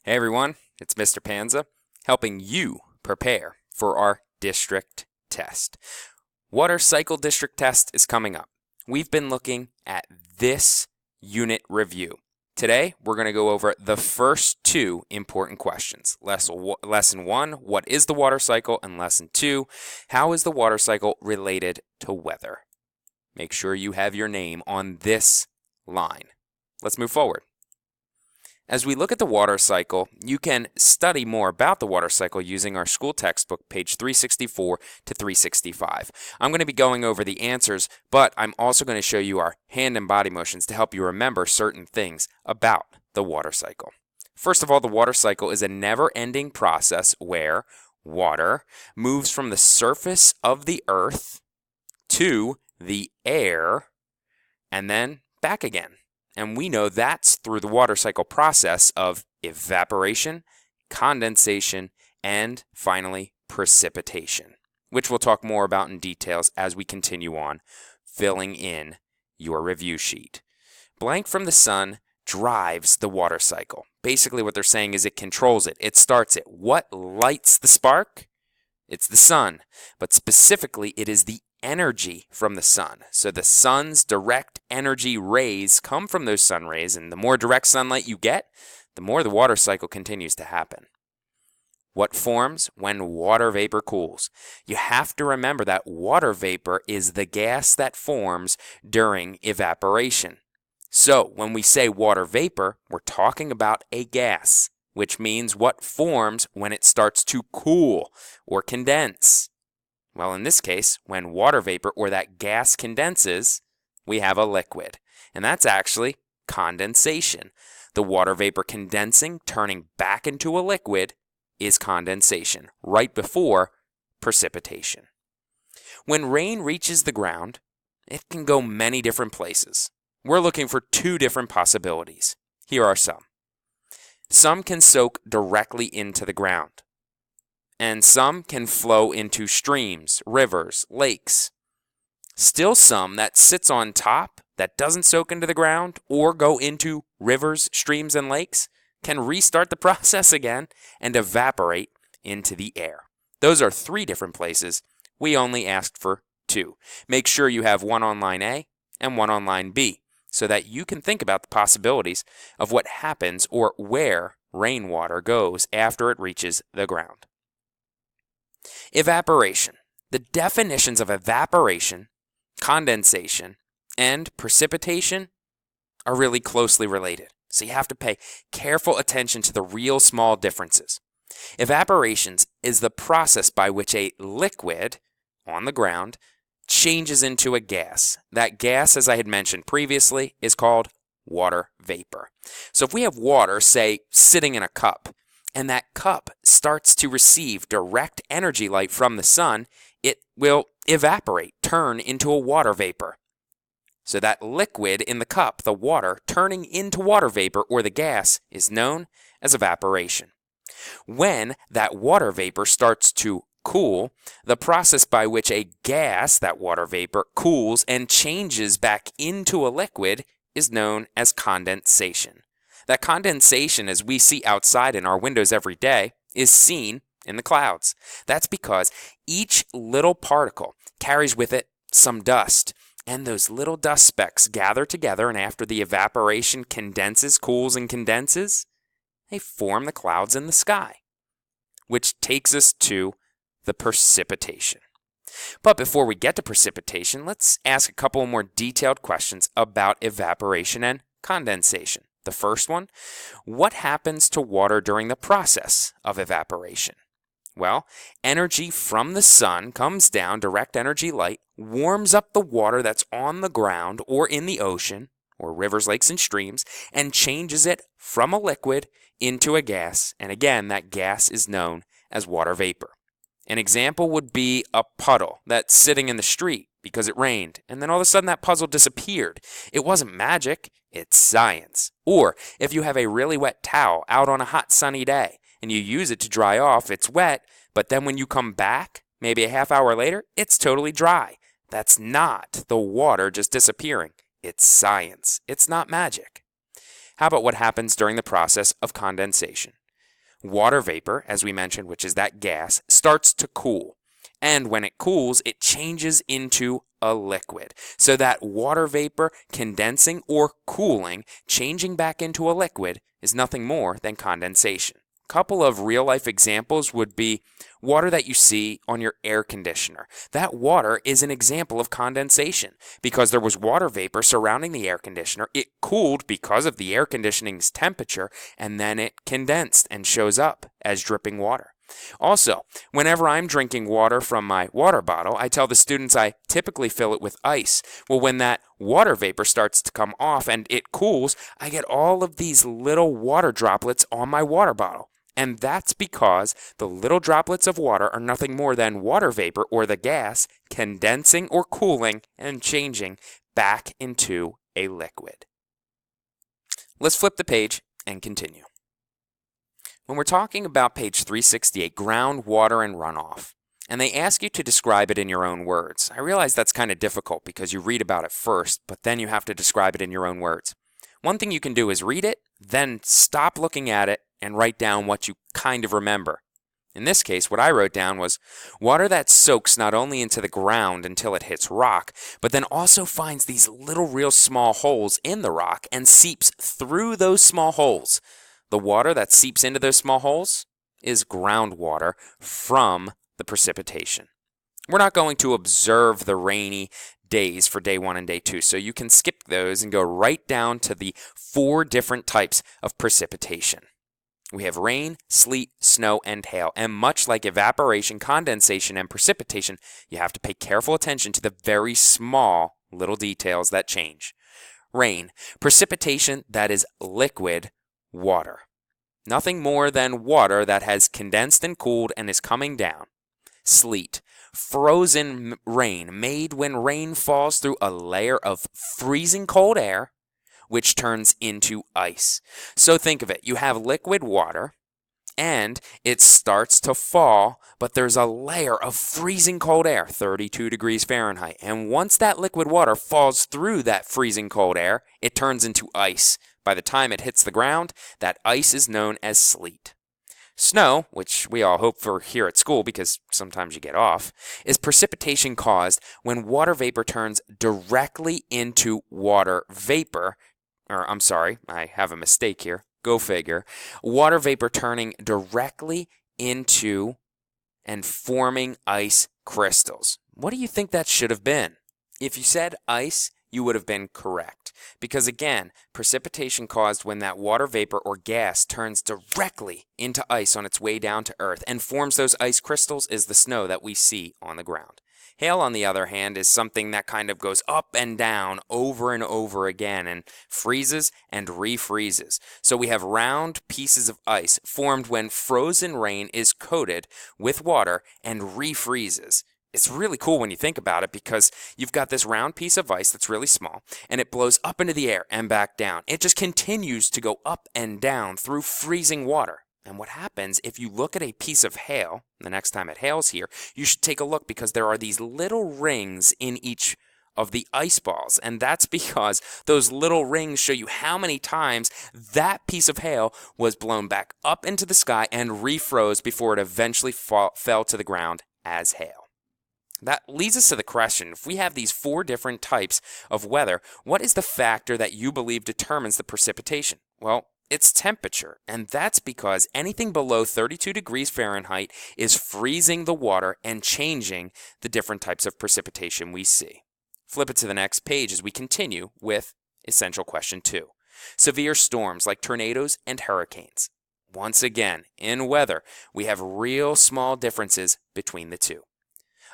Hey everyone, it's Mr. Panza, helping you prepare for our district test. Water cycle district test is coming up. We've been looking at this unit review. Today, we're going to go over the first two important questions. Lesson 1, what is the water cycle? And Lesson 2, how is the water cycle related to weather? Make sure you have your name on this line. Let's move forward. As we look at the water cycle, you can study more about the water cycle using our school textbook, page 364 to 365. I'm going to be going over the answers, but I'm also going to show you our hand and body motions to help you remember certain things about the water cycle. First of all, the water cycle is a never-ending process where water moves from the surface of the earth to the air and then back again. And we know that's through the water cycle process of evaporation, condensation, and finally precipitation, which we'll talk more about in details as we continue on filling in your review sheet. Blank from the sun drives the water cycle. Basically what they're saying is it controls it. It starts it. What lights the spark? It's the sun, but specifically it is the energy from the sun. So the sun's direct energy rays come from those sun rays, and the more direct sunlight you get, the more the water cycle continues to happen. What forms when water vapor cools? You have to remember that water vapor is the gas that forms during evaporation. So when we say water vapor, we're talking about a gas, which means what forms when it starts to cool or condense. Well, in this case, when water vapor or that gas condenses, we have a liquid. And that's actually condensation. The water vapor condensing, turning back into a liquid, is condensation, right before precipitation. When rain reaches the ground, it can go many different places. We're looking for two different possibilities. Here are some. Some can soak directly into the ground, and some can flow into streams, rivers, lakes. Still some that sits on top that doesn't soak into the ground or go into rivers, streams, and lakes can restart the process again and evaporate into the air. Those are three different places. We only asked for two. Make sure you have one on line A and one on line B so that you can think about the possibilities of what happens or where rainwater goes after it reaches the ground. Evaporation. The definitions of evaporation, condensation, and precipitation are really closely related. So you have to pay careful attention to the real small differences. Evaporation is the process by which a liquid on the ground changes into a gas. That gas, as I had mentioned previously, is called water vapor. So if we have water, say, sitting in a cup, and that cup starts to receive direct energy light from the sun, it will evaporate, turn into a water vapor. So that liquid in the cup, the water, turning into water vapor or the gas is known as evaporation. When that water vapor starts to cool, the process by which a gas, that water vapor, cools and changes back into a liquid is known as condensation. That condensation, as we see outside in our windows every day, is seen in the clouds. That's because each little particle carries with it some dust, and those little dust specks gather together, and after the evaporation condenses, cools, and condenses, they form the clouds in the sky, which takes us to the precipitation. But before we get to precipitation, let's ask a couple more detailed questions about evaporation and condensation. The first one, what happens to water during the process of evaporation? Well, energy from the sun comes down, direct energy light, warms up the water that's on the ground or in the ocean, or rivers, lakes, and streams, and changes it from a liquid into a gas. And again, that gas is known as water vapor. An example would be a puddle that's sitting in the street because it rained, and then all of a sudden that puddle disappeared. It wasn't magic, it's science. Or if you have a really wet towel out on a hot sunny day and you use it to dry off, it's wet, but then when you come back, maybe a half hour later, it's totally dry. That's not the water just disappearing. It's science. It's not magic. How about what happens during the process of condensation? Water vapor, as we mentioned, which is that gas, starts to cool. And when it cools, it changes into a liquid. So that water vapor condensing or cooling, changing back into a liquid, is nothing more than condensation. A couple of real-life examples would be water that you see on your air conditioner. That water is an example of condensation. Because there was water vapor surrounding the air conditioner, it cooled because of the air conditioning's temperature, and then it condensed and shows up as dripping water. Also, whenever I'm drinking water from my water bottle, I tell the students I typically fill it with ice. Well, when that water vapor starts to come off and it cools, I get all of these little water droplets on my water bottle. And that's because the little droplets of water are nothing more than water vapor, or the gas, condensing or cooling and changing back into a liquid. Let's flip the page and continue. When we're talking about page 368, groundwater and runoff, and they ask you to describe it in your own words. I realize that's kind of difficult because you read about it first, but then you have to describe it in your own words. One thing you can do is read it, then stop looking at it and write down what you kind of remember. In this case, what I wrote down was water that soaks not only into the ground until it hits rock, but then also finds these little real small holes in the rock and seeps through those small holes. The water that seeps into those small holes is groundwater from the precipitation. We're not going to observe the rainy days for day 1 and day 2, so you can skip those and go right down to the 4 different types of precipitation. We have rain, sleet, snow, and hail, and much like evaporation, condensation, and precipitation, you have to pay careful attention to the very small little details that change. Rain, precipitation that is liquid water. Nothing more than water that has condensed and cooled and is coming down. Sleet, frozen rain made when rain falls through a layer of freezing cold air, which turns into ice. So think of it. You have liquid water, and it starts to fall, but there's a layer of freezing cold air, 32 degrees Fahrenheit. And once that liquid water falls through that freezing cold air, it turns into ice. By the time it hits the ground, that ice is known as sleet. Snow, which we all hope for here at school because sometimes you get off, is precipitation caused when water vapor turns directly into water vapor. I have a mistake here. Go figure. Water vapor turning directly into and forming ice crystals. What do you think that should have been? If you said ice, you would have been correct. Because again, precipitation caused when that water vapor or gas turns directly into ice on its way down to Earth and forms those ice crystals is the snow that we see on the ground. Hail, on the other hand, is something that kind of goes up and down over and over again and freezes and refreezes. So we have round pieces of ice formed when frozen rain is coated with water and refreezes. It's really cool when you think about it because you've got this round piece of ice that's really small and it blows up into the air and back down. It just continues to go up and down through freezing water. And what happens if you look at a piece of hail, the next time it hails here, you should take a look because there are these little rings in each of the ice balls. And that's because those little rings show you how many times that piece of hail was blown back up into the sky and refroze before it eventually fell to the ground as hail. That leads us to the question, if we have these 4 different types of weather, what is the factor that you believe determines the precipitation? Well, it's temperature, and that's because anything below 32 degrees Fahrenheit is freezing the water and changing the different types of precipitation we see. Flip it to the next page as we continue with essential question 2. Severe storms like tornadoes and hurricanes. Once again, in weather, we have real small differences between the two.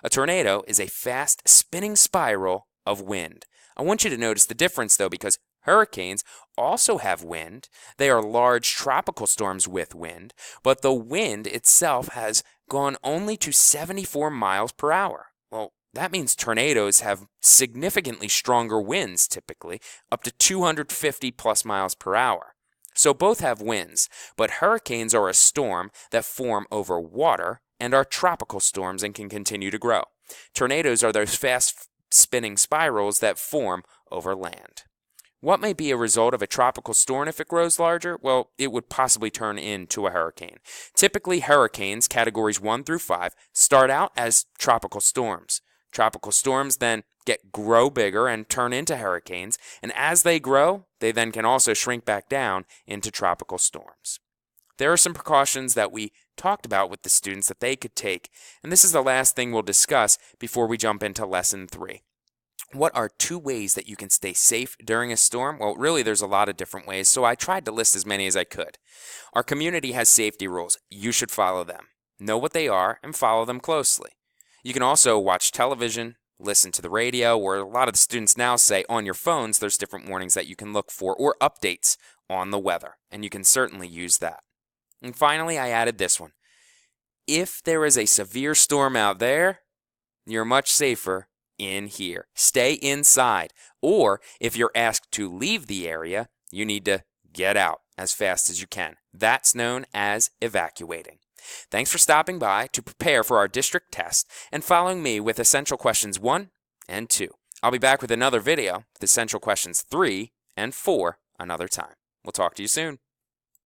A tornado is a fast spinning spiral of wind. I want you to notice the difference though because hurricanes also have wind. They are large tropical storms with wind, but the wind itself has gone only to 74 miles per hour. Well, that means tornadoes have significantly stronger winds typically, up to 250 plus miles per hour. So both have winds, but hurricanes are a storm that form over water and are tropical storms and can continue to grow. Tornadoes are those fast spinning spirals that form over land. What may be a result of a tropical storm if it grows larger? Well, it would possibly turn into a hurricane. Typically, hurricanes, categories 1 through 5, start out as tropical storms. Tropical storms then grow bigger and turn into hurricanes, and as they grow, they then can also shrink back down into tropical storms. There are some precautions that we talked about with the students that they could take, and this is the last thing we'll discuss before we jump into lesson 3. What are 2 ways that you can stay safe during a storm? Well, really, there's a lot of different ways, so I tried to list as many as I could. Our community has safety rules. You should follow them. Know what they are and follow them closely. You can also watch television, listen to the radio, or a lot of the students now say on your phones there's different warnings that you can look for or updates on the weather, and you can certainly use that. And finally, I added this one. If there is a severe storm out there, you're much safer in here. Stay inside. Or if you're asked to leave the area, you need to get out as fast as you can. That's known as evacuating. Thanks for stopping by to prepare for our district test and following me with essential questions 1 and 2. I'll be back with another video with essential questions 3 and 4 another time. We'll talk to you soon.